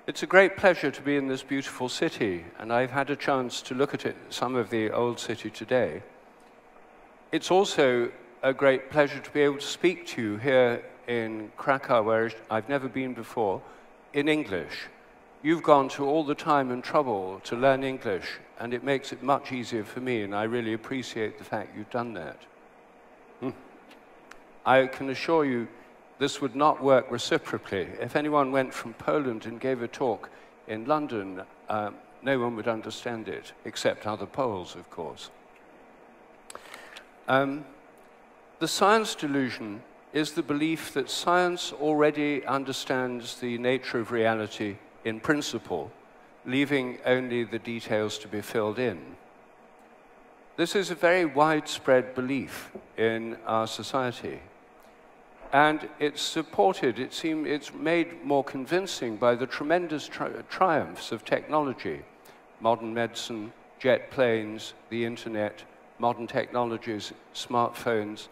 It's a great pleasure to be in this beautiful city, and I've had a chance to look at some of the old city today. It's also a great pleasure to be able to speak to you here in Krakow, where I've never been before, in English. You've gone to all the time and trouble to learn English, and it makes it much easier for me, and I really appreciate the fact you've done that. I can assure you this would not work reciprocally. If anyone went from Poland and gave a talk in London, no one would understand it, except other Poles, of course. The science delusion is the belief that science already understands the nature of reality in principle, leaving only the details to be filled in. This is a very widespread belief in our society. And it's supported, it's made more convincing by the tremendous triumphs of technology. Modern medicine, jet planes, the internet, modern technologies, smartphones.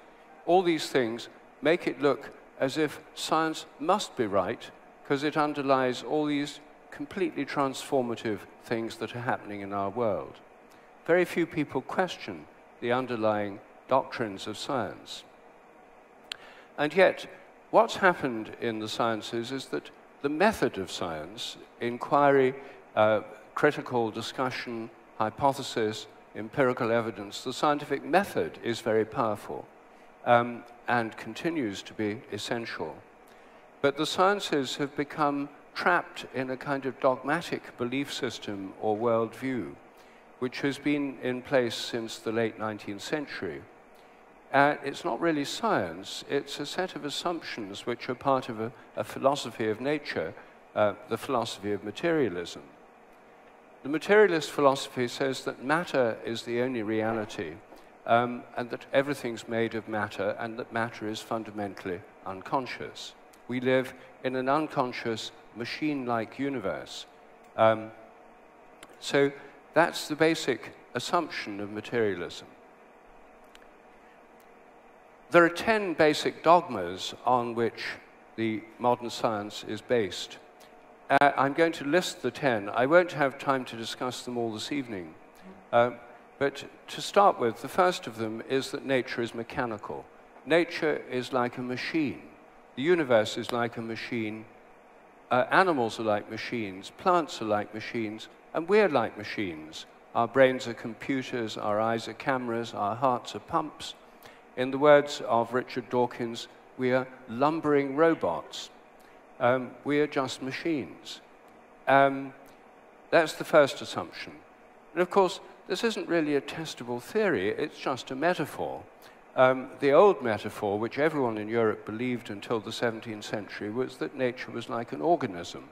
All these things make it look as if science must be right because it underlies all these completely transformative things that are happening in our world. Very few people question the underlying doctrines of science. And yet, what's happened in the sciences is that the method of science, inquiry, critical discussion, hypothesis, empirical evidence, the scientific method is very powerful and continues to be essential. But the sciences have become trapped in a kind of dogmatic belief system or worldview, which has been in place since the late 19th century. It's not really science, it's a set of assumptions which are part of a philosophy of nature, the philosophy of materialism. The materialist philosophy says that matter is the only reality, and that everything's made of matter, and that matter is fundamentally unconscious. We live in an unconscious, machine-like universe. So that's the basic assumption of materialism. There are 10 basic dogmas on which the modern science is based. I'm going to list the 10. I won't have time to discuss them all this evening. But to start with, the first of them is that nature is mechanical. Nature is like a machine. The universe is like a machine. Animals are like machines. Plants are like machines. And we're like machines. Our brains are computers. Our eyes are cameras. Our hearts are pumps. In the words of Richard Dawkins, we are lumbering robots. We are just machines. That's the first assumption. And of course, this isn't really a testable theory, it's just a metaphor. The old metaphor, which everyone in Europe believed until the 17th century, was that nature was like an organism.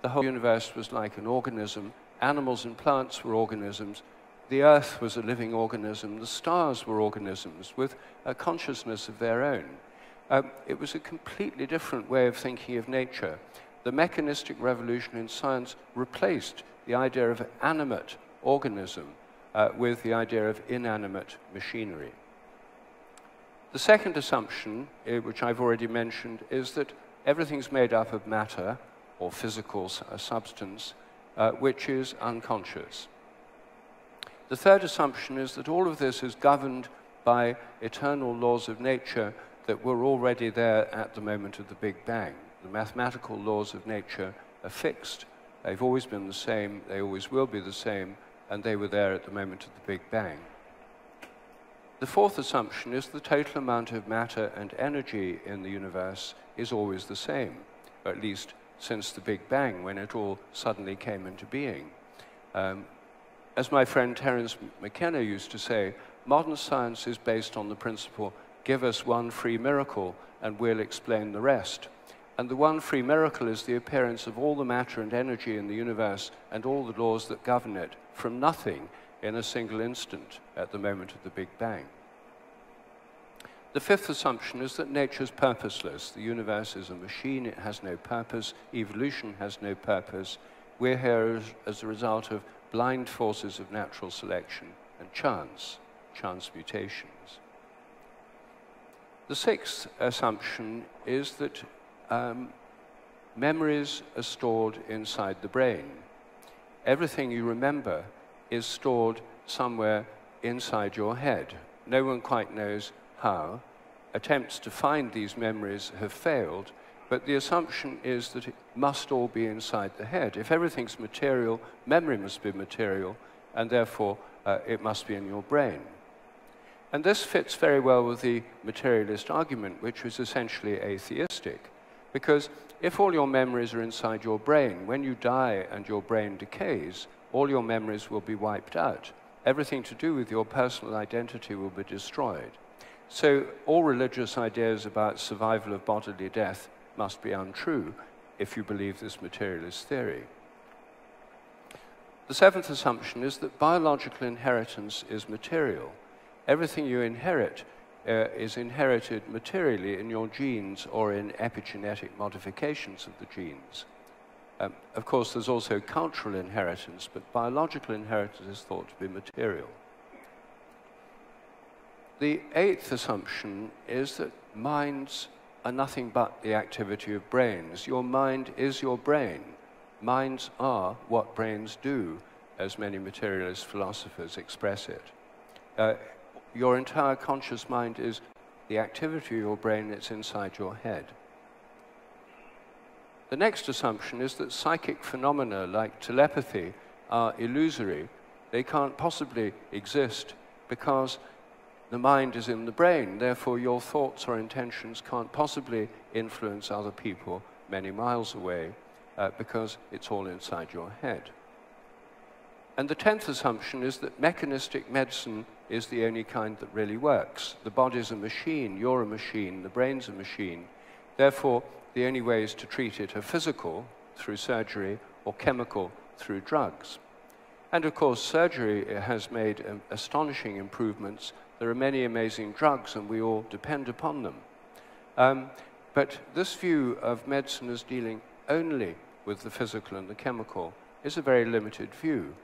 The whole universe was like an organism. Animals and plants were organisms. The Earth was a living organism. The stars were organisms with a consciousness of their own. It was a completely different way of thinking of nature. The mechanistic revolution in science replaced the idea of animate organism with the idea of inanimate machinery. The second assumption, which I've already mentioned, is that everything's made up of matter, or physical substance, which is unconscious. The third assumption is that all of this is governed by eternal laws of nature that were already there at the moment of the Big Bang. The mathematical laws of nature are fixed. They've always been the same, they always will be the same, and they were there at the moment of the Big Bang. The fourth assumption is the total amount of matter and energy in the universe is always the same, or at least since the Big Bang, when it all suddenly came into being. As my friend Terence McKenna used to say, modern science is based on the principle, give us one free miracle and we'll explain the rest. And the one free miracle is the appearance of all the matter and energy in the universe and all the laws that govern it from nothing in a single instant at the moment of the Big Bang. The fifth assumption is that nature is purposeless. The universe is a machine, it has no purpose, evolution has no purpose. We're here as a result of blind forces of natural selection and chance mutations. The sixth assumption is that memories are stored inside the brain. Everything you remember is stored somewhere inside your head. No one quite knows how. Attempts to find these memories have failed, but the assumption is that it must all be inside the head. If everything's material, memory must be material, and therefore it must be in your brain. And this fits very well with the materialist argument, which was essentially atheistic, because if all your memories are inside your brain, when you die and your brain decays, all your memories will be wiped out. Everything to do with your personal identity will be destroyed. So all religious ideas about survival of bodily death must be untrue if you believe this materialist theory. The seventh assumption is that biological inheritance is material. Everything you inherit is inherited materially in your genes or in epigenetic modifications of the genes. Of course, there's also cultural inheritance, but biological inheritance is thought to be material. The eighth assumption is that minds are nothing but the activity of brains. Your mind is your brain. Minds are what brains do, as many materialist philosophers express it. Your entire conscious mind is the activity of your brain that's inside your head. The next assumption is that psychic phenomena like telepathy are illusory. They can't possibly exist because the mind is in the brain. Therefore, your thoughts or intentions can't possibly influence other people many miles away because it's all inside your head. And the 10th assumption is that mechanistic medicine is the only kind that really works. The body's a machine, you're a machine, the brain's a machine. Therefore, the only ways to treat it are physical, through surgery, or chemical, through drugs. And of course, surgery has made astonishing improvements. There are many amazing drugs, and we all depend upon them. But this view of medicine as dealing only with the physical and the chemical is a very limited view.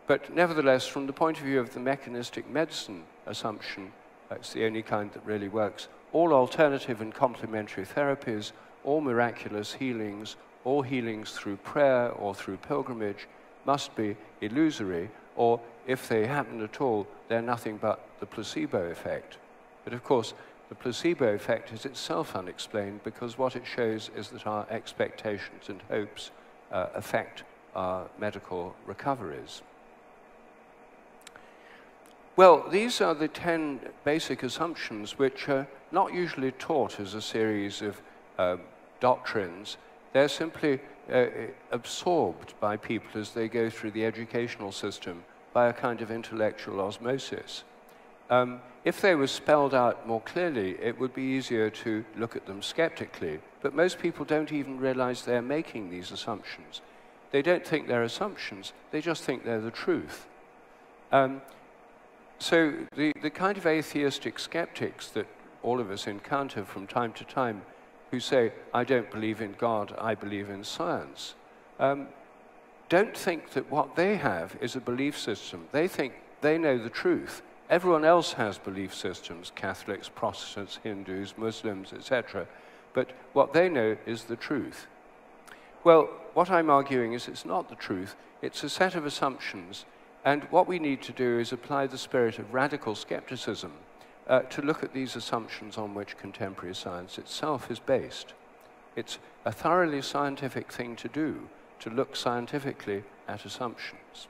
But nevertheless, from the point of view of the mechanistic medicine assumption, it's the only kind that really works. All alternative and complementary therapies, all miraculous healings, all healings through prayer or through pilgrimage must be illusory, or if they happen at all, they're nothing but the placebo effect. But of course, the placebo effect is itself unexplained because what it shows is that our expectations and hopes affect our medical recoveries. Well, these are the 10 basic assumptions which are not usually taught as a series of doctrines. They're simply absorbed by people as they go through the educational system by a kind of intellectual osmosis. If they were spelled out more clearly, it would be easier to look at them skeptically. But most people don't even realize they're making these assumptions. They don't think they're assumptions, they just think they're the truth. So the kind of atheistic skeptics that all of us encounter from time to time who say, I don't believe in God, I believe in science, don't think that what they have is a belief system. They think they know the truth. Everyone else has belief systems, Catholics, Protestants, Hindus, Muslims, etc. But what they know is the truth. Well, what I'm arguing is it's not the truth. It's a set of assumptions. And what we need to do is apply the spirit of radical skepticism to look at these assumptions on which contemporary science itself is based. It's a thoroughly scientific thing to do, to look scientifically at assumptions.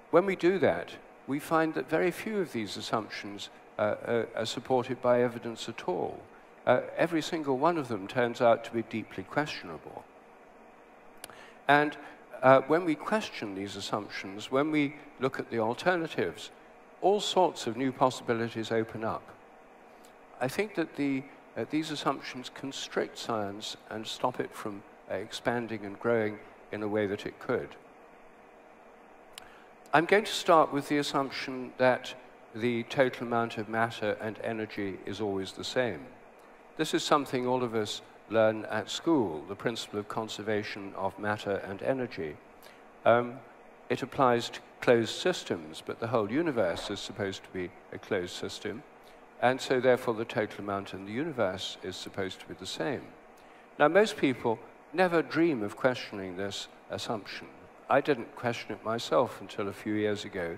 When we do that, we find that very few of these assumptions are supported by evidence at all. Every single one of them turns out to be deeply questionable. And when we question these assumptions, when we look at the alternatives, all sorts of new possibilities open up. I think that these assumptions constrict science and stop it from expanding and growing in a way that it could. I'm going to start with the assumption that the total amount of matter and energy is always the same. This is something all of us learn at school, the principle of conservation of matter and energy. It applies to closed systems, but the whole universe is supposed to be a closed system. and so therefore the total amount in the universe is supposed to be the same. Now, most people never dream of questioning this assumption. I didn't question it myself until a few years ago.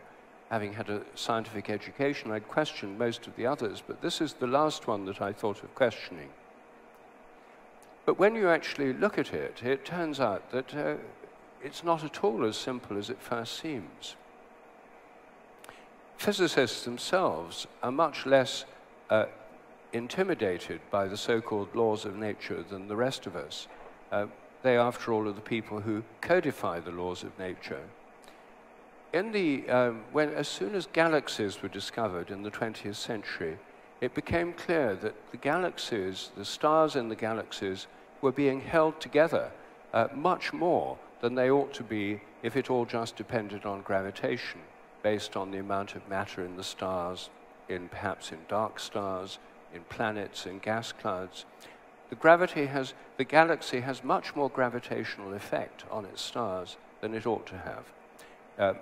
Having had a scientific education, I'd questioned most of the others, but this is the last one that I thought of questioning. But when you actually look at it, it turns out that it's not at all as simple as it first seems. Physicists themselves are much less intimidated by the so-called laws of nature than the rest of us. They, after all, are the people who codify the laws of nature. As soon as galaxies were discovered in the 20th century, it became clear that the galaxies, the stars in the galaxies, were being held together much more than they ought to be if it all just depended on gravitation, based on the amount of matter in the stars, perhaps in dark stars, in planets, in gas clouds. The galaxy has much more gravitational effect on its stars than it ought to have.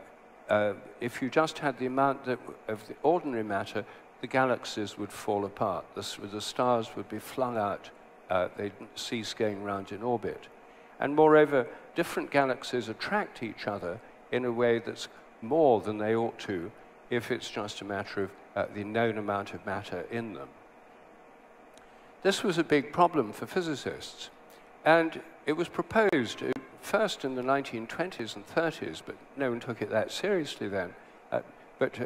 If you just had the amount of the ordinary matter, the galaxies would fall apart. The stars would be flung out. They'd cease going round in orbit. And moreover, different galaxies attract each other in a way that's more than they ought to if it's just a matter of the known amount of matter in them. This was a big problem for physicists, and it was proposed first in the 1920s and 30s, but no one took it that seriously then, but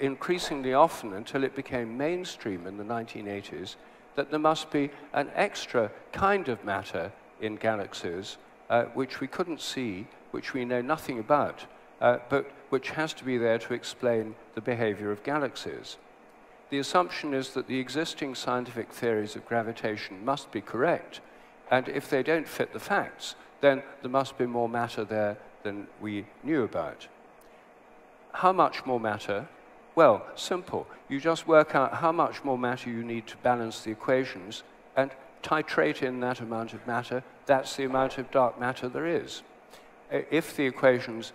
increasingly often until it became mainstream in the 1980s, that there must be an extra kind of matter in galaxies which we couldn't see, which we know nothing about, but which has to be there to explain the behavior of galaxies. The assumption is that the existing scientific theories of gravitation must be correct, and if they don't fit the facts, then there must be more matter there than we knew about. How much more matter? Well, simple. You just work out how much more matter you need to balance the equations and titrate in that amount of matter. That's the amount of dark matter there is. If the equations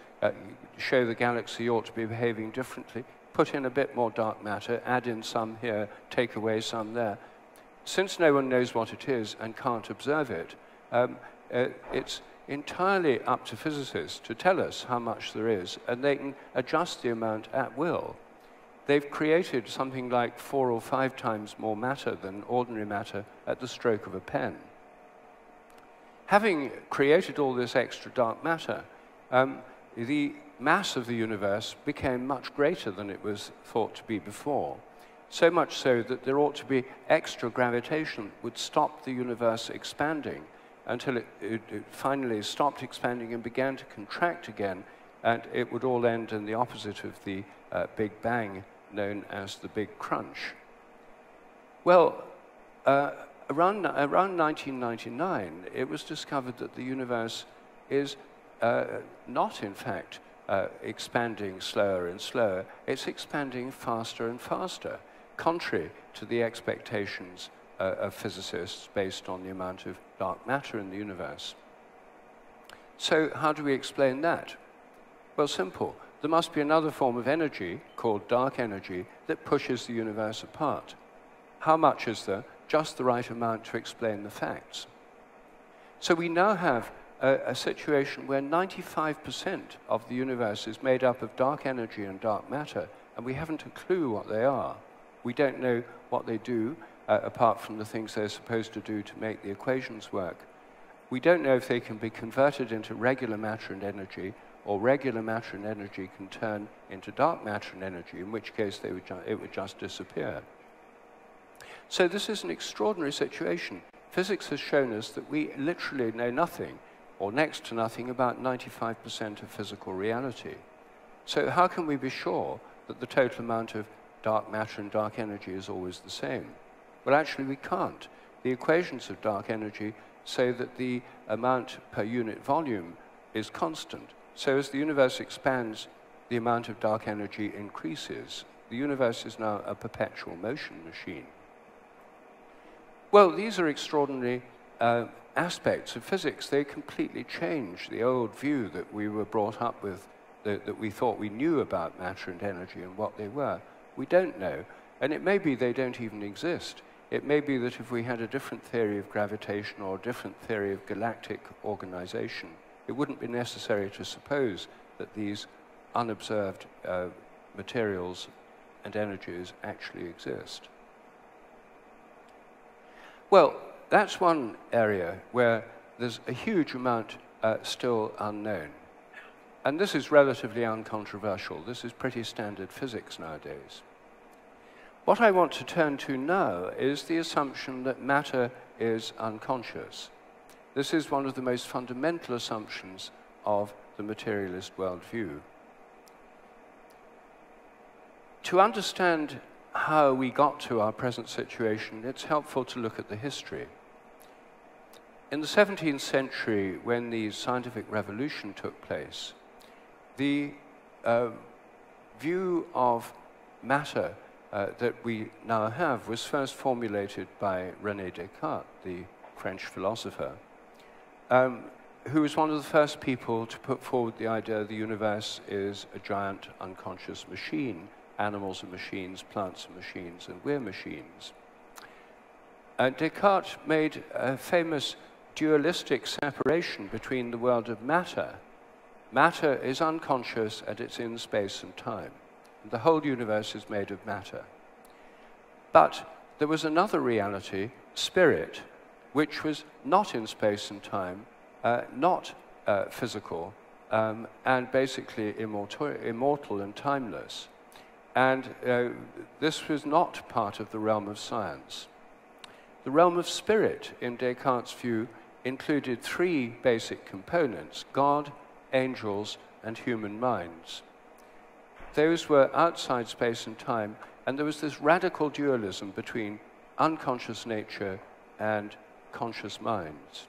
show the galaxy ought to be behaving differently, put in a bit more dark matter, add in some here, take away some there. Since no one knows what it is and can't observe it, it's entirely up to physicists to tell us how much there is, and they can adjust the amount at will. They've created something like 4 or 5 times more matter than ordinary matter at the stroke of a pen. Having created all this extra dark matter, the mass of the universe became much greater than it was thought to be before. So much so that there ought to be extra gravitation that would stop the universe expanding until it finally stopped expanding and began to contract again, and it would all end in the opposite of the Big Bang, known as the Big Crunch. Well, around 1999, it was discovered that the universe is not, in fact, expanding slower and slower. It's expanding faster and faster, contrary to the expectations of physicists based on the amount of dark matter in the universe. So how do we explain that? Well, simple. There must be another form of energy, called dark energy, that pushes the universe apart. How much is there? Just the right amount to explain the facts. So we now have a situation where 95% of the universe is made up of dark energy and dark matter, and we haven't a clue what they are. We don't know what they do, apart from the things they're supposed to do to make the equations work. We don't know if they can be converted into regular matter and energy, or regular matter and energy can turn into dark matter and energy, in which case it would just disappear. So this is an extraordinary situation. Physics has shown us that we literally know nothing, or next to nothing, about 95% of physical reality. So how can we be sure that the total amount of dark matter and dark energy is always the same? Well, actually, we can't. The equations of dark energy say that the amount per unit volume is constant. So as the universe expands, the amount of dark energy increases. The universe is now a perpetual motion machine. Well, these are extraordinary aspects of physics. They completely change the old view that we were brought up with, that we thought we knew about matter and energy and what they were. We don't know. And it may be they don't even exist. It may be that if we had a different theory of gravitation or a different theory of galactic organization, it wouldn't be necessary to suppose that these unobserved materials and energies actually exist. Well, that's one area where there's a huge amount still unknown. And this is relatively uncontroversial. This is pretty standard physics nowadays. What I want to turn to now is the assumption that matter is unconscious. This is one of the most fundamental assumptions of the materialist worldview. To understand how we got to our present situation, it's helpful to look at the history. In the 17th century, when the scientific revolution took place, the view of matter that we now have was first formulated by René Descartes, the French philosopher, who was one of the first people to put forward the idea the universe is a giant unconscious machine. Animals are machines, plants are machines, and we're machines. Descartes made a famous dualistic separation between the world of matter. Matter is unconscious and it's in space and time. The whole universe is made of matter. But there was another reality, spirit, which was not in space and time, not physical, and basically immortal and timeless. And this was not part of the realm of science. The realm of spirit, in Descartes' view, included three basic components: God, angels, and human minds. Those were outside space and time, and there was this radical dualism between unconscious nature and conscious minds.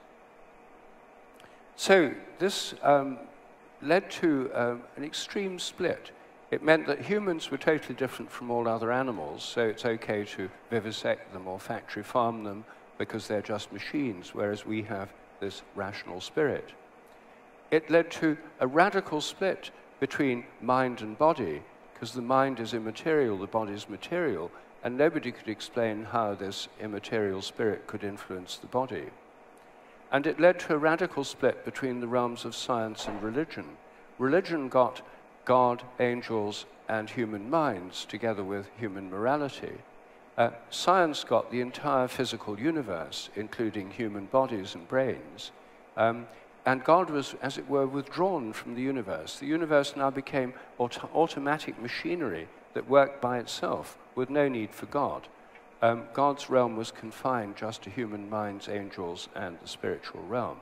So this led to an extreme split. It meant that humans were totally different from all other animals, so it's okay to vivisect them or factory farm them because they're just machines, whereas we have this rational spirit. It led to a radical split between mind and body, because the mind is immaterial, the body is material, and nobody could explain how this immaterial spirit could influence the body. And it led to a radical split between the realms of science and religion. Religion got God, angels, and human minds together with human morality. Science got the entire physical universe, including human bodies and brains. And God was, as it were, withdrawn from the universe. The universe now became automatic machinery that worked by itself with no need for God. God's realm was confined just to human minds, angels, and the spiritual realm.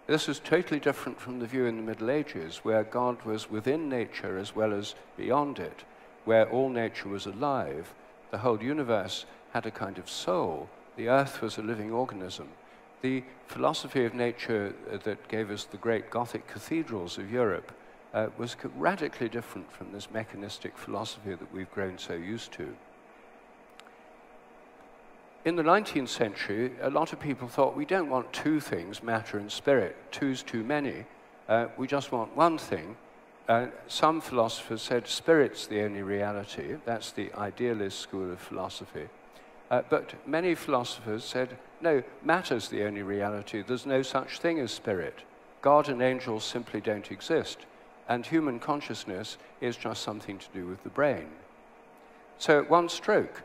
This was totally different from the view in the Middle Ages, where God was within nature as well as beyond it, where all nature was alive. The whole universe had a kind of soul. The earth was a living organism. The philosophy of nature that gave us the great Gothic cathedrals of Europe was radically different from this mechanistic philosophy that we've grown so used to. In the 19th century, a lot of people thought we don't want two things, matter and spirit. Two's too many. We just want one thing. Some philosophers said spirit's the only reality. That's the idealist school of philosophy. But many philosophers said, no, matter's the only reality. There's no such thing as spirit. God and angels simply don't exist. And human consciousness is just something to do with the brain. So at one stroke,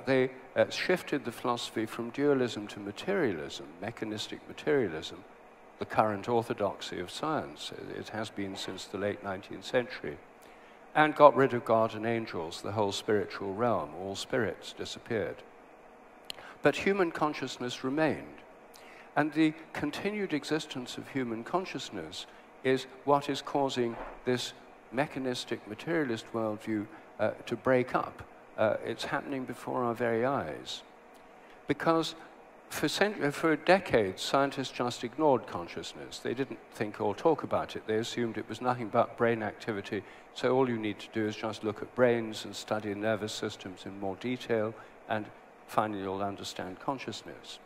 they shifted the philosophy from dualism to materialism, mechanistic materialism, the current orthodoxy of science. It has been since the late 19th century. And got rid of God and angels, the whole spiritual realm. All spirits disappeared. But human consciousness remained. And the continued existence of human consciousness is what is causing this mechanistic materialist worldview to break up. It's happening before our very eyes. Because for decades, scientists just ignored consciousness. They didn't think or talk about it. They assumed it was nothing but brain activity. So all you need to do is just look at brains and study nervous systems in more detail, and finally you'll understand consciousness.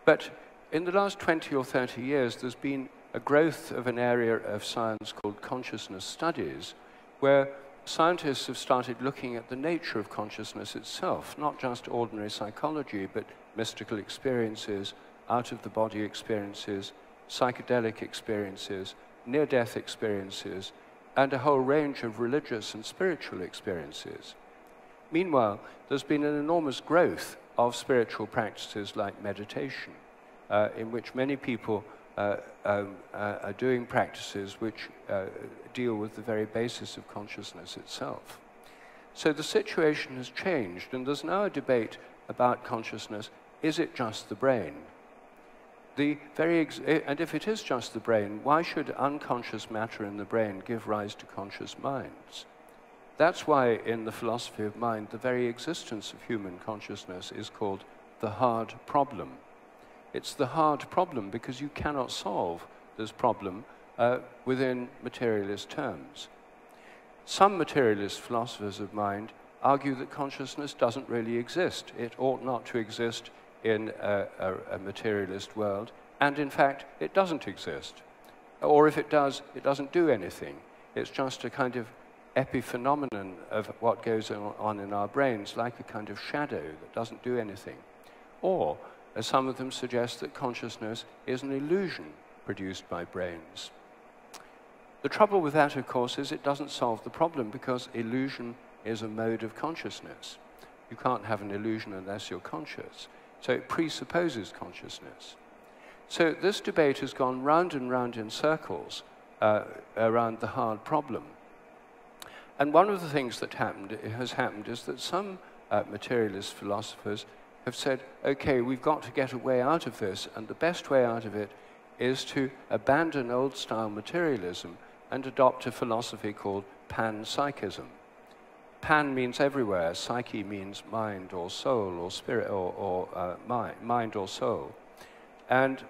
But in the last 20 or 30 years, there's been a growth of an area of science called consciousness studies, where scientists have started looking at the nature of consciousness itself, not just ordinary psychology, but mystical experiences, out-of-the-body experiences, psychedelic experiences, near-death experiences, and a whole range of religious and spiritual experiences. Meanwhile, there's been an enormous growth of spiritual practices like meditation, in which many people are doing practices which deal with the very basis of consciousness itself. So the situation has changed, and there's now a debate about consciousness. Is it just the brain? And if it is just the brain, why should unconscious matter in the brain give rise to conscious minds? That's why in the philosophy of mind, the very existence of human consciousness is called the hard problem. It's the hard problem because you cannot solve this problem within materialist terms. Some materialist philosophers of mind argue that consciousness doesn't really exist. It ought not to exist in a materialist world, and in fact, it doesn't exist. Or if it does, it doesn't do anything. It's just a kind of epiphenomenon of what goes on in our brains, like a kind of shadow that doesn't do anything. Or, as some of them suggest, that consciousness is an illusion produced by brains. The trouble with that, of course, is it doesn't solve the problem, because illusion is a mode of consciousness. You can't have an illusion unless you're conscious. So it presupposes consciousness. So this debate has gone round and round in circles around the hard problem. And one of the things that has happened is that some materialist philosophers have said, okay, we've got to get a way out of this, and the best way out of it is to abandon old-style materialism and adopt a philosophy called panpsychism. Pan means everywhere, psyche means mind or soul or spirit or mind or soul. And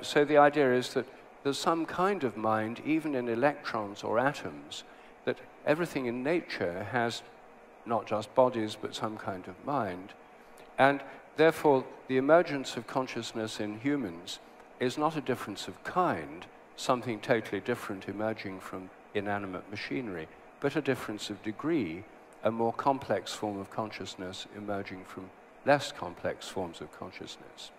so the idea is that there's some kind of mind, even in electrons or atoms, that everything in nature has not just bodies, but some kind of mind. And therefore, the emergence of consciousness in humans is not a difference of kind, something totally different emerging from inanimate machinery, but a difference of degree, a more complex form of consciousness emerging from less complex forms of consciousness.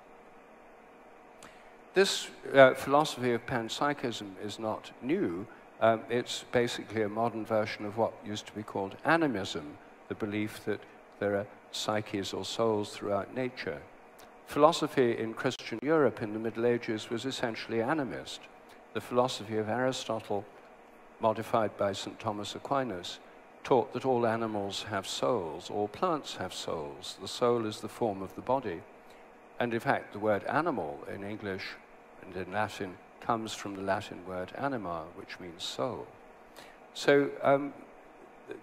This philosophy of panpsychism is not new. It's basically a modern version of what used to be called animism, the belief that there are psyches or souls throughout nature. Philosophy in Christian Europe in the Middle Ages was essentially animist. The philosophy of Aristotle, modified by St. Thomas Aquinas, taught that all animals have souls, all plants have souls. The soul is the form of the body. And in fact, the word animal in English and in Latin comes from the Latin word anima, which means soul. So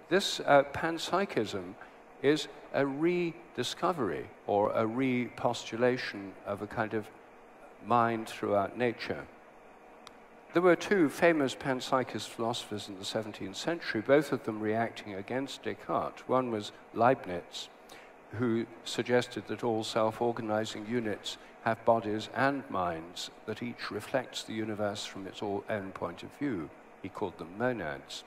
this panpsychism is a rediscovery or a repostulation of a kind of mind throughout nature. There were two famous panpsychist philosophers in the 17th century, both of them reacting against Descartes. One was Leibniz, who suggested that all self-organizing units have bodies and minds, that each reflects the universe from its own point of view. He called them monads.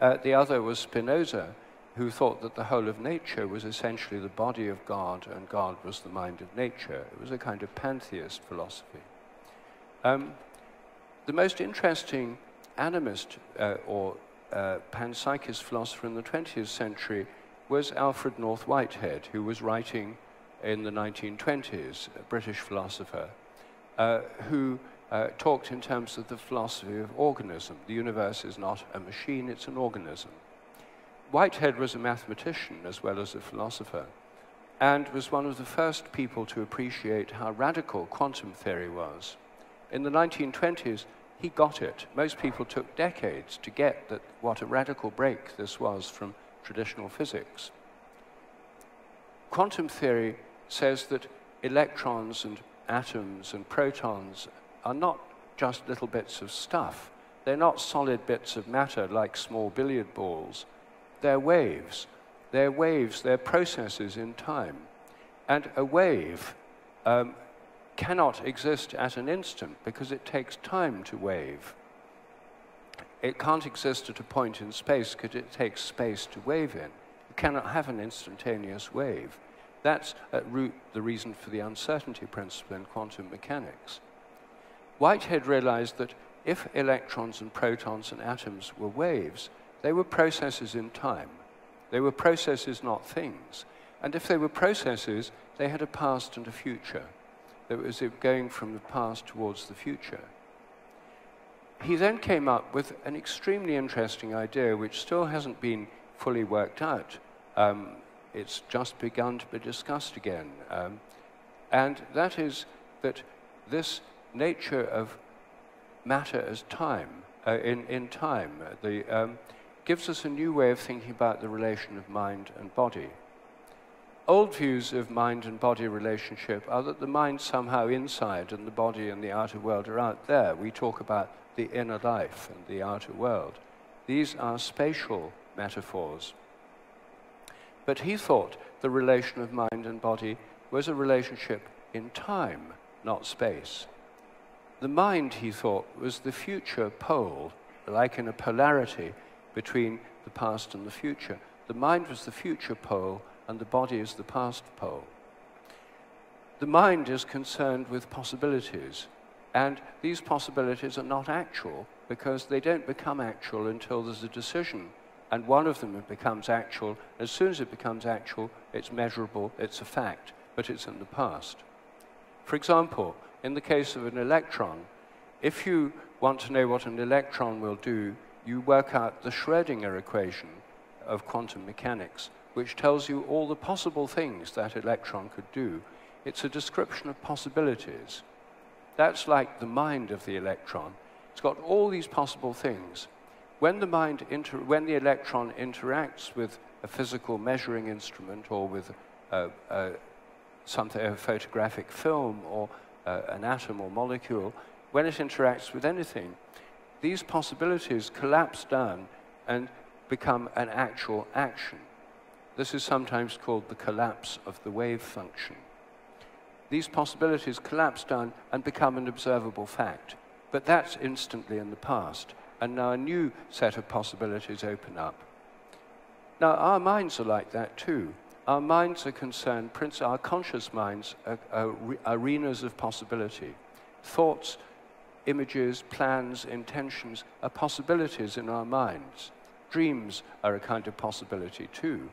The other was Spinoza, who thought that the whole of nature was essentially the body of God, and God was the mind of nature. It was a kind of pantheist philosophy. The most interesting animist or panpsychist philosopher in the 20th century was Alfred North Whitehead, who was writing in the 1920s, a British philosopher, who talked in terms of the philosophy of organism. The universe is not a machine, it's an organism. Whitehead was a mathematician as well as a philosopher, and was one of the first people to appreciate how radical quantum theory was. In the 1920s, he got it. Most people took decades to get that what a radical break this was from traditional physics. Quantum theory says that electrons and atoms and protons are not just little bits of stuff. They're not solid bits of matter like small billiard balls. They're waves. They're waves, they're processes in time. And a wave cannot exist at an instant because it takes time to wave. it can't exist at a point in space because it takes space to wave in. You cannot have an instantaneous wave. That's at root the reason for the uncertainty principle in quantum mechanics. Whitehead realized that if electrons and protons and atoms were waves, they were processes in time. They were processes, not things. And if they were processes, they had a past and a future. That was going from the past towards the future. He then came up with an extremely interesting idea which still hasn't been fully worked out. It's just begun to be discussed again. And that is that this nature of matter as time, in time, gives us a new way of thinking about the relation of mind and body. Old views of mind and body relationship are that the mind's somehow inside and the body and the outer world are out there. We talk about the inner life and the outer world. These are spatial metaphors. But he thought the relation of mind and body was a relationship in time, not space. The mind, he thought, was the future pole, like in a polarity between the past and the future. The mind was the future pole, and the body is the past pole. The mind is concerned with possibilities, and these possibilities are not actual because they don't become actual until there's a decision, and one of them becomes actual. As soon as it becomes actual, it's measurable, it's a fact, but it's in the past. For example, in the case of an electron, if you want to know what an electron will do, you work out the Schrödinger equation of quantum mechanics, which tells you all the possible things that electron could do. It's a description of possibilities. That's like the mind of the electron. It's got all these possible things. When the electron interacts with a physical measuring instrument or with a photographic film or an atom or molecule, when it interacts with anything, these possibilities collapse down and become an actual action. This is sometimes called the collapse of the wave function. These possibilities collapse down and become an observable fact. But that's instantly in the past. And now a new set of possibilities open up. Now, our minds are like that too. Our minds are concerned, our conscious minds are arenas of possibility. Thoughts, images, plans, intentions are possibilities in our minds. Dreams are a kind of possibility too.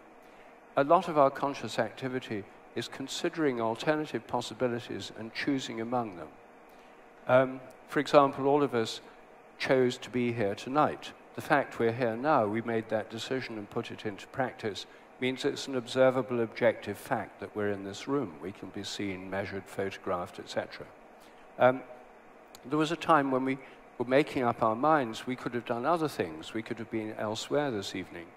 A lot of our conscious activity is considering alternative possibilities and choosing among them. For example, all of us chose to be here tonight. The fact we're here now, we made that decision and put it into practice, means it's an observable, objective fact that we're in this room. We can be seen, measured, photographed, etc. There was a time when we were making up our minds. We could have done other things. We could have been elsewhere this evening.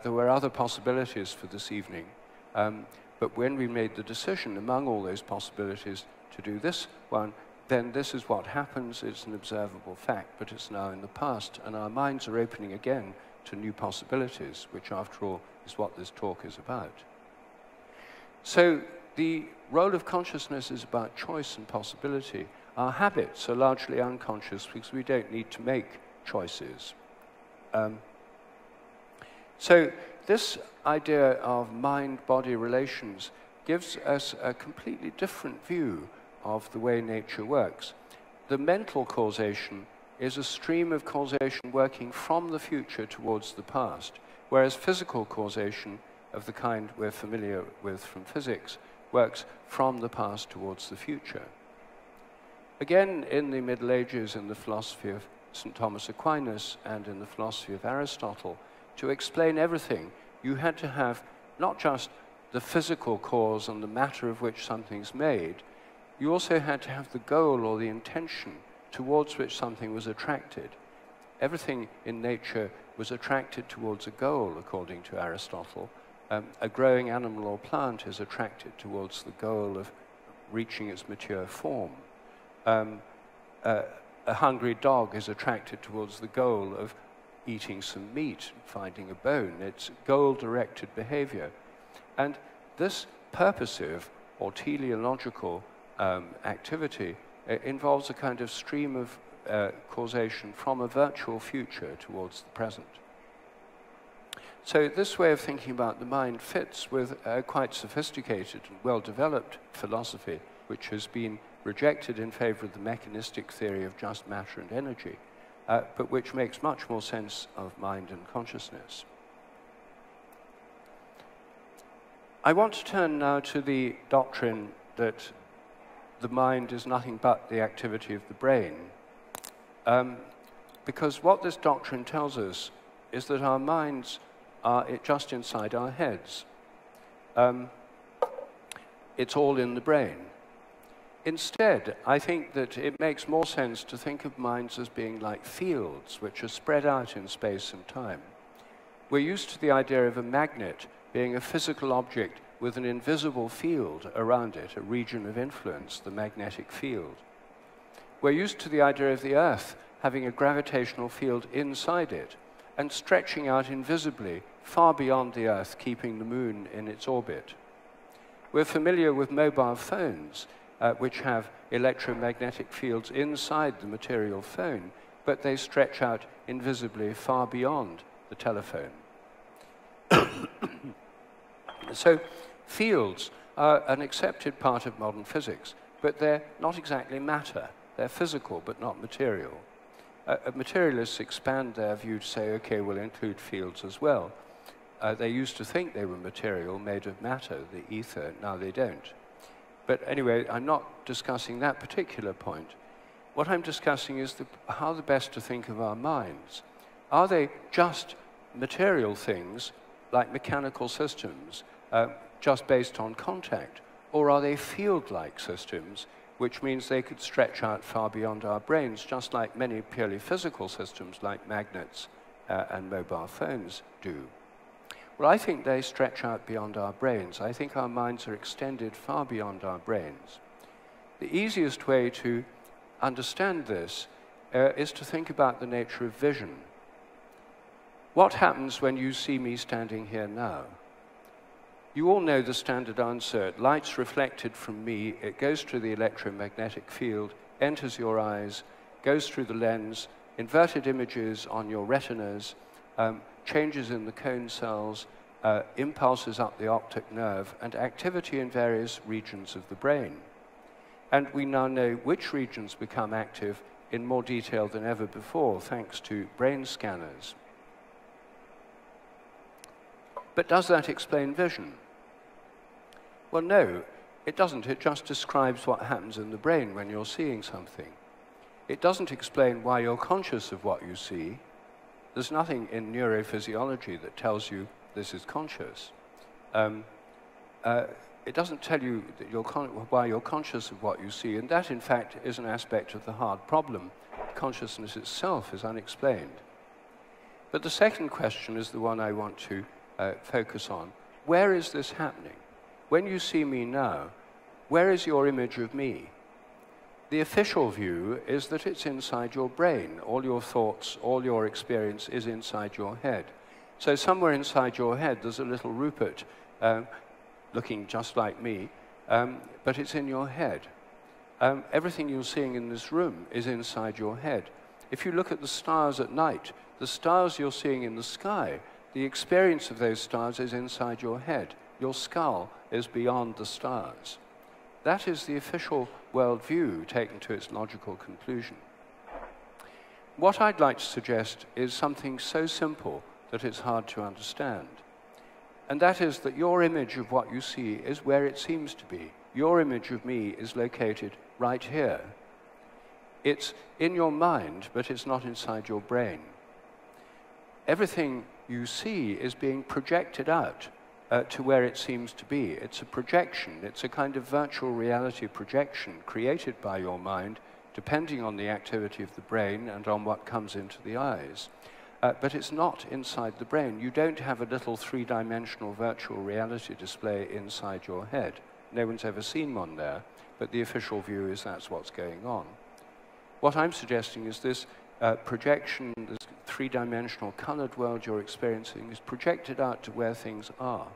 There were other possibilities for this evening. But when we made the decision among all those possibilities to do this one, then this is what happens. It's an observable fact, but it's now in the past. And our minds are opening again to new possibilities, which after all is what this talk is about. So the role of consciousness is about choice and possibility. Our habits are largely unconscious because we don't need to make choices. So this idea of mind-body relations gives us a completely different view of the way nature works. The mental causation is a stream of causation working from the future towards the past, whereas physical causation of the kind we're familiar with from physics works from the past towards the future. Again, in the Middle Ages, in the philosophy of St. Thomas Aquinas and in the philosophy of Aristotle, to explain everything, you had to have not just the physical cause and the matter of which something's made, you also had to have the goal or the intention towards which something was attracted. Everything in nature was attracted towards a goal, according to Aristotle. A growing animal or plant is attracted towards the goal of reaching its mature form. A hungry dog is attracted towards the goal of eating some meat, finding a bone. It's goal-directed behavior. And this purposive or teleological activity involves a kind of stream of causation from a virtual future towards the present. So this way of thinking about the mind fits with a quite sophisticated and well-developed philosophy, which has been rejected in favor of the mechanistic theory of just matter and energy, but which makes much more sense of mind and consciousness. I want to turn now to the doctrine that the mind is nothing but the activity of the brain, because what this doctrine tells us is that our minds are just inside our heads. It's all in the brain. Instead, I think that it makes more sense to think of minds as being like fields, which are spread out in space and time. We're used to the idea of a magnet being a physical object with an invisible field around it, a region of influence, the magnetic field. We're used to the idea of the Earth having a gravitational field inside it and stretching out invisibly far beyond the Earth, keeping the Moon in its orbit. We're familiar with mobile phones, which have electromagnetic fields inside the material phone, but they stretch out invisibly far beyond the telephone. So fields are an accepted part of modern physics, but they're not exactly matter. They're physical, but not material. Materialists expand their view to say, okay, we'll include fields as well. They used to think they were material, made of matter, the ether. Now they don't. But anyway, I'm not discussing that particular point. What I'm discussing is how the best to think of our minds. Are they just material things, like mechanical systems, just based on contact? Or are they field-like systems, which means they could stretch out far beyond our brains, just like many purely physical systems like magnets and mobile phones do? Well, I think they stretch out beyond our brains. I think our minds are extended far beyond our brains. The easiest way to understand this is to think about the nature of vision. What happens when you see me standing here now? You all know the standard answer. Light's reflected from me, it goes through the electromagnetic field, enters your eyes, goes through the lens, inverted images on your retinas, changes in the cone cells, impulses up the optic nerve, and activity in various regions of the brain. And we now know which regions become active in more detail than ever before, thanks to brain scanners. But does that explain vision? Well, no, it doesn't. It just describes what happens in the brain when you're seeing something. It doesn't explain why you're conscious of what you see. There's nothing in neurophysiology that tells you this is conscious. It doesn't tell you that why you're conscious of what you see, and that, in fact, is an aspect of the hard problem. Consciousness itself is unexplained. But the second question is the one I want to focus on. Where is this happening? When you see me now, where is your image of me? The official view is that it's inside your brain. All your thoughts, all your experience is inside your head. So somewhere inside your head, there's a little Rupert looking just like me, but it's in your head. Everything you're seeing in this room is inside your head. If you look at the stars at night, the stars you're seeing in the sky, the experience of those stars is inside your head. Your skull is beyond the stars. That is the official worldview taken to its logical conclusion. What I'd like to suggest is something so simple that it's hard to understand. And that is that your image of what you see is where it seems to be. Your image of me is located right here. It's in your mind, but it's not inside your brain. Everything you see is being projected out to where it seems to be. It's a projection. It's a kind of virtual reality projection created by your mind, depending on the activity of the brain and on what comes into the eyes. But it's not inside the brain. You don't have a little three-dimensional virtual reality display inside your head. No one's ever seen one there, but the official view is that's what's going on. What I'm suggesting is this projection, this three-dimensional colored world you're experiencing is projected out to where things are.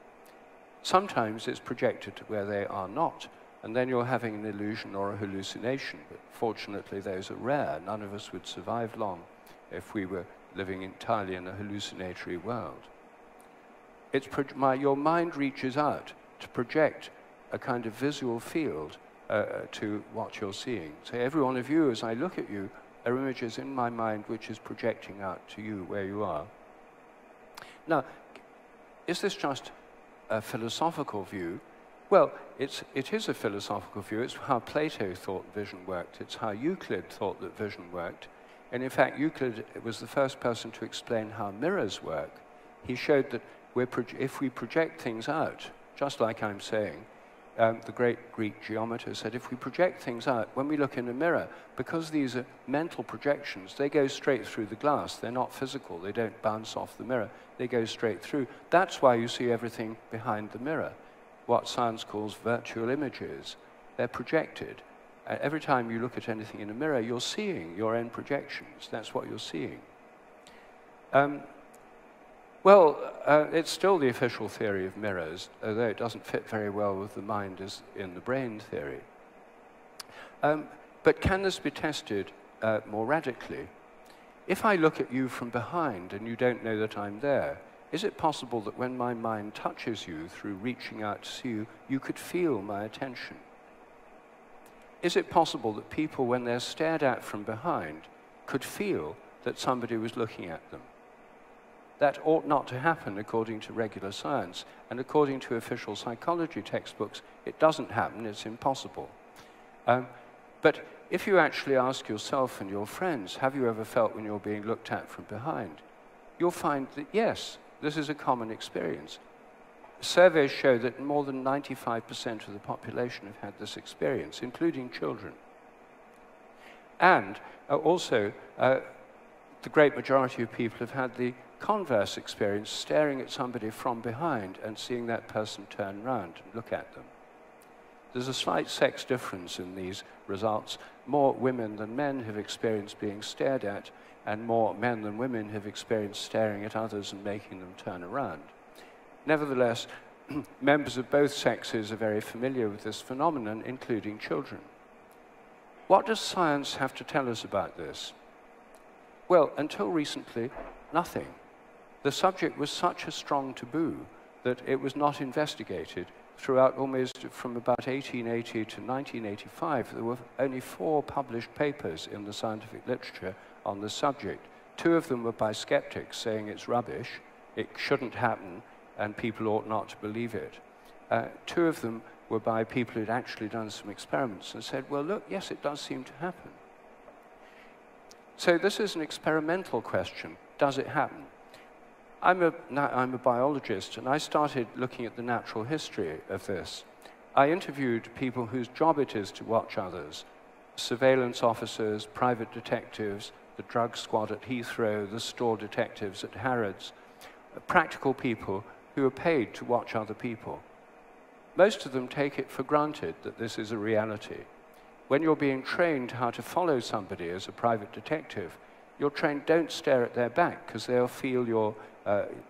Sometimes it's projected to where they are not, and then you're having an illusion or a hallucination. But fortunately, those are rare. None of us would survive long if we were living entirely in a hallucinatory world. Your mind reaches out to project a kind of visual field to what you're seeing. So every one of you, as I look at you, are images in my mind which is projecting out to you where you are. Now, is this just a philosophical view? Well, it is a philosophical view. It's how Plato thought vision worked. It's how Euclid thought that vision worked. And in fact, Euclid was the first person to explain how mirrors work. He showed that if we project things out, just like I'm saying, the great Greek geometer said, if we project things out, when we look in a mirror, because these are mental projections, they go straight through the glass. They're not physical. They don't bounce off the mirror. They go straight through. That's why you see everything behind the mirror, what science calls virtual images. They're projected. Every time you look at anything in a mirror, you're seeing your own projections. That's what you're seeing. It's still the official theory of mirrors, although it doesn't fit very well with the mind as in the brain theory. But can this be tested more radically? If I look at you from behind and you don't know that I'm there, is it possible that when my mind touches you through reaching out to see you, you could feel my attention? Is it possible that people, when they're stared at from behind, could feel that somebody was looking at them? That ought not to happen according to regular science, and according to official psychology textbooks, it doesn't happen, it's impossible. But if you actually ask yourself and your friends, have you ever felt when you're being looked at from behind? You'll find that yes, this is a common experience. Surveys show that more than 95% of the population have had this experience, including children. And also, the great majority of people have had the converse experience, staring at somebody from behind and seeing that person turn around and look at them. There's a slight sex difference in these results. More women than men have experienced being stared at, and more men than women have experienced staring at others and making them turn around. Nevertheless, members of both sexes are very familiar with this phenomenon, including children. What does science have to tell us about this? Well, until recently, nothing. The subject was such a strong taboo that it was not investigated. Throughout almost from about 1880 to 1985, there were only 4 published papers in the scientific literature on the subject. 2 of them were by skeptics saying it's rubbish, it shouldn't happen, and people ought not to believe it. 2 of them were by people who'd actually done some experiments and said, well, look, yes, it does seem to happen. So this is an experimental question. Does it happen? I'm a biologist, and I started looking at the natural history of this. I interviewed people whose job it is to watch others, surveillance officers, private detectives, the drug squad at Heathrow, the store detectives at Harrods, practical people who are paid to watch other people. Most of them take it for granted that this is a reality. When you're being trained how to follow somebody as a private detective, you're trained don't stare at their back because they'll feel you're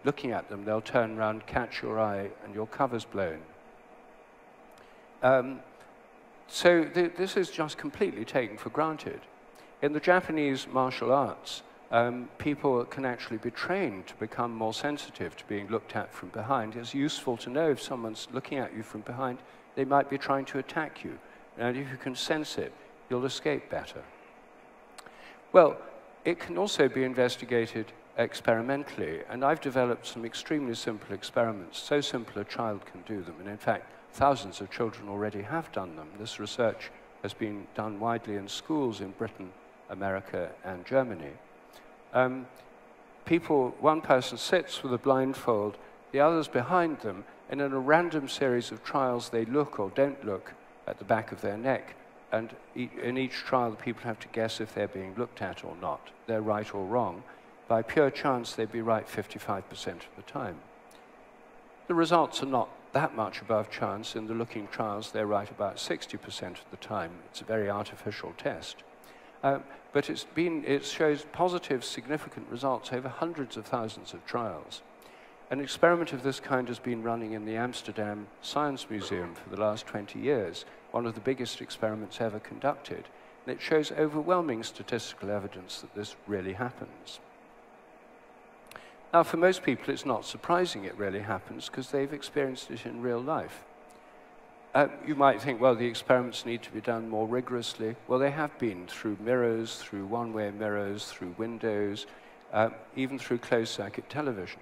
looking at them. They'll turn around, catch your eye, and your cover's blown. This is just completely taken for granted. In the Japanese martial arts, people can actually be trained to become more sensitive to being looked at from behind. It's useful to know if someone's looking at you from behind, they might be trying to attack you. And if you can sense it, you'll escape better. Well, it can also be investigated experimentally, and I've developed some extremely simple experiments, so simple a child can do them, and in fact, thousands of children already have done them. This research has been done widely in schools in Britain, America, and Germany. One person sits with a blindfold, the others behind them, and in a random series of trials, they look or don't look at the back of their neck. And in each trial, the people have to guess if they're being looked at or not. They're right or wrong. By pure chance, they'd be right 55% of the time. The results are not that much above chance. In the looking trials, they're right about 60% of the time. It's a very artificial test. But it shows positive, significant results over hundreds of thousands of trials. An experiment of this kind has been running in the Amsterdam Science Museum for the last 20 years. one of the biggest experiments ever conducted, and it shows overwhelming statistical evidence that this really happens. Now, for most people, it's not surprising it really happens because they've experienced it in real life. You might think, well, the experiments need to be done more rigorously. Well, they have been through mirrors, through one-way mirrors, through windows, even through closed-circuit television.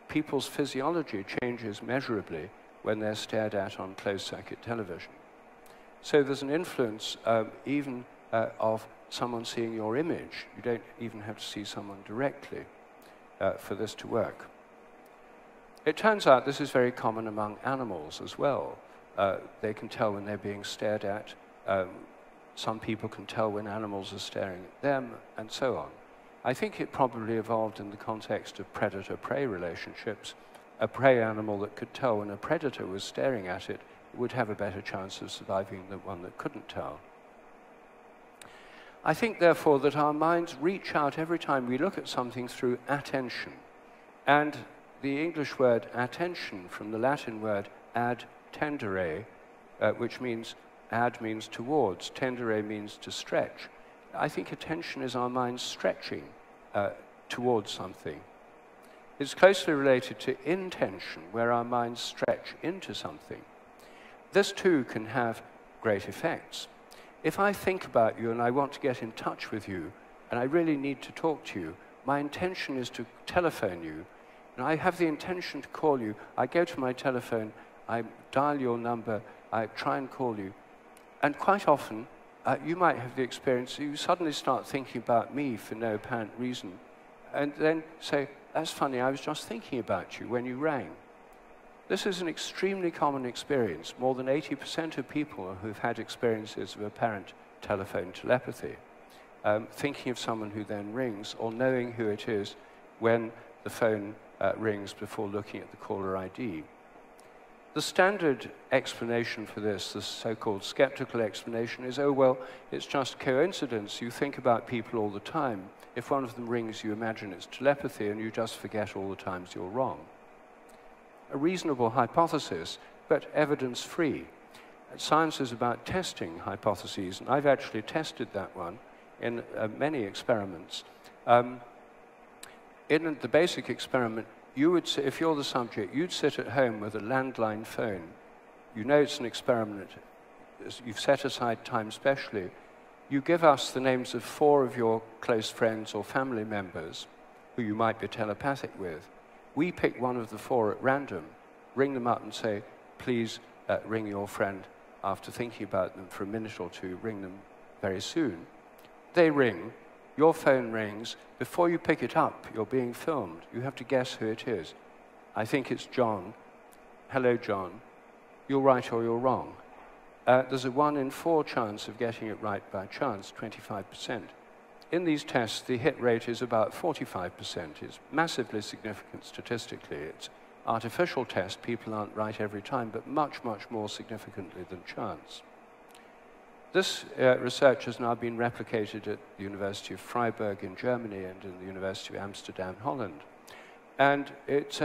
People's physiology changes measurably when they're stared at on closed-circuit television. So there's an influence even of someone seeing your image. You don't even have to see someone directly for this to work. It turns out this is very common among animals as well. They can tell when they're being stared at. Some people can tell when animals are staring at them, and so on. I think it probably evolved in the context of predator-prey relationships. A prey animal that could tell when a predator was staring at it would have a better chance of surviving than one that couldn't tell. I think, therefore, that our minds reach out every time we look at something through attention. And the English word attention, from the Latin word ad tendere, which means ad means towards, tendere means to stretch. I think attention is our minds stretching towards something. It's closely related to intention, where our minds stretch into something. This too can have great effects. If I think about you and I want to get in touch with you, and I really need to talk to you, my intention is to telephone you, and I have the intention to call you. I go to my telephone, I dial your number, I try and call you, and quite often, you might have the experience, you suddenly start thinking about me for no apparent reason, and then say, that's funny, I was just thinking about you when you rang. This is an extremely common experience. More than 80% of people who've had experiences of apparent telephone telepathy, thinking of someone who then rings, or knowing who it is when the phone rings before looking at the caller ID. The standard explanation for this, the so-called skeptical explanation, is, oh, well, it's just coincidence. You think about people all the time. If one of them rings, you imagine it's telepathy, and you just forget all the times you're wrong. A reasonable hypothesis, but evidence-free. Science is about testing hypotheses, and I've actually tested that one in many experiments. In the basic experiment, you would, if you're the subject, you'd sit at home with a landline phone. You know it's an experiment. You've set aside time specially. You give us the names of 4 of your close friends or family members who you might be telepathic with. We pick one of the 4 at random, ring them up and say, please ring your friend after thinking about them for a minute or two, ring them very soon. They ring, your phone rings. Before you pick it up, you're being filmed. You have to guess who it is. I think it's John. Hello, John. You're right or you're wrong. There's a 1 in 4 chance of getting it right by chance, 25%. In these tests, the hit rate is about 45%. It's massively significant statistically. It's artificial test. People aren't right every time, but much, much more significantly than chance. This research has now been replicated at the University of Freiburg in Germany and in the University of Amsterdam, Holland. And it's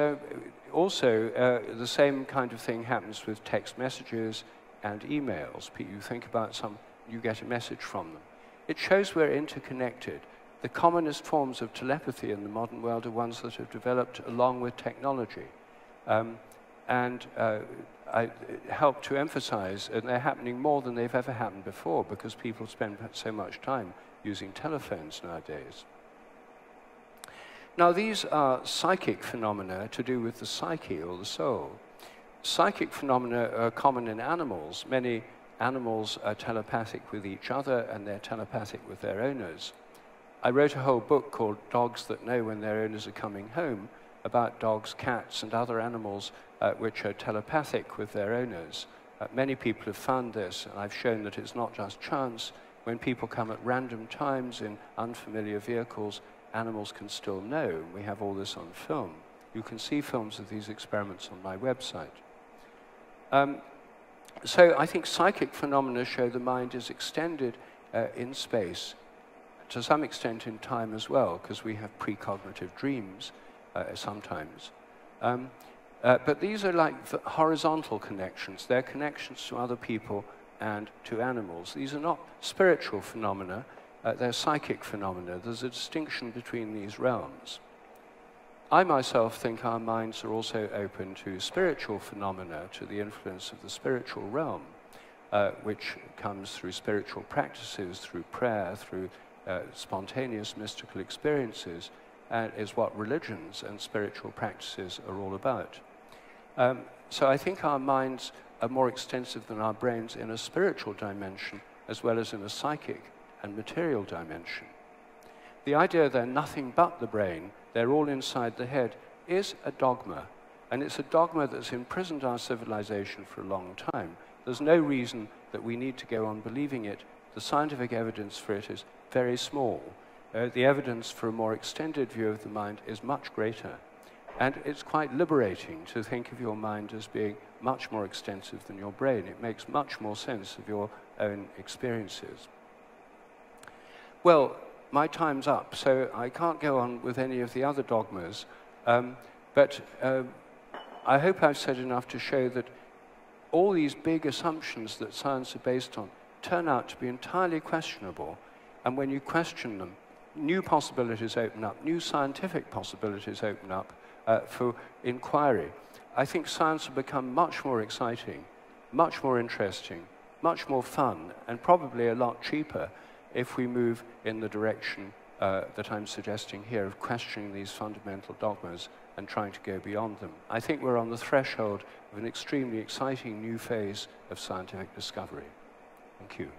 also the same kind of thing happens with text messages and emails. You think about you get a message from them. It shows we're interconnected. The commonest forms of telepathy in the modern world are ones that have developed along with technology. I help to emphasize, and they're happening more than they've ever happened before because people spend so much time using telephones nowadays. Now, these are psychic phenomena to do with the psyche or the soul. Psychic phenomena are common in animals. Many animals are telepathic with each other, and they're telepathic with their owners. I wrote a whole book called Dogs That Know When Their Owners Are Coming Home, about dogs, cats, and other animals which are telepathic with their owners. Many people have found this, and I've shown that it's not just chance. When people come at random times in unfamiliar vehicles, animals can still know. We have all this on film. You can see films of these experiments on my website. So I think psychic phenomena show the mind is extended in space, to some extent in time as well, because we have precognitive dreams sometimes. But these are like the horizontal connections. They're connections to other people and to animals. These are not spiritual phenomena, they're psychic phenomena. There's a distinction between these realms. I myself think our minds are also open to spiritual phenomena, to the influence of the spiritual realm, which comes through spiritual practices, through prayer, through spontaneous mystical experiences, and is what religions and spiritual practices are all about. So I think our minds are more extensive than our brains in a spiritual dimension, as well as in a psychic and material dimension. The idea they're nothing but the brain, they're all inside the head, is a dogma. And it's a dogma that's imprisoned our civilization for a long time. There's no reason that we need to go on believing it. The scientific evidence for it is very small. The evidence for a more extended view of the mind is much greater. And it's quite liberating to think of your mind as being much more extensive than your brain. It makes much more sense of your own experiences. Well, my time's up, so I can't go on with any of the other dogmas, but I hope I've said enough to show that all these big assumptions that science are based on turn out to be entirely questionable, and when you question them, new possibilities open up, new scientific possibilities open up for inquiry. I think science will become much more exciting, much more interesting, much more fun, and probably a lot cheaper if we move in the direction that I'm suggesting here of questioning these fundamental dogmas and trying to go beyond them. I think we're on the threshold of an extremely exciting new phase of scientific discovery. Thank you.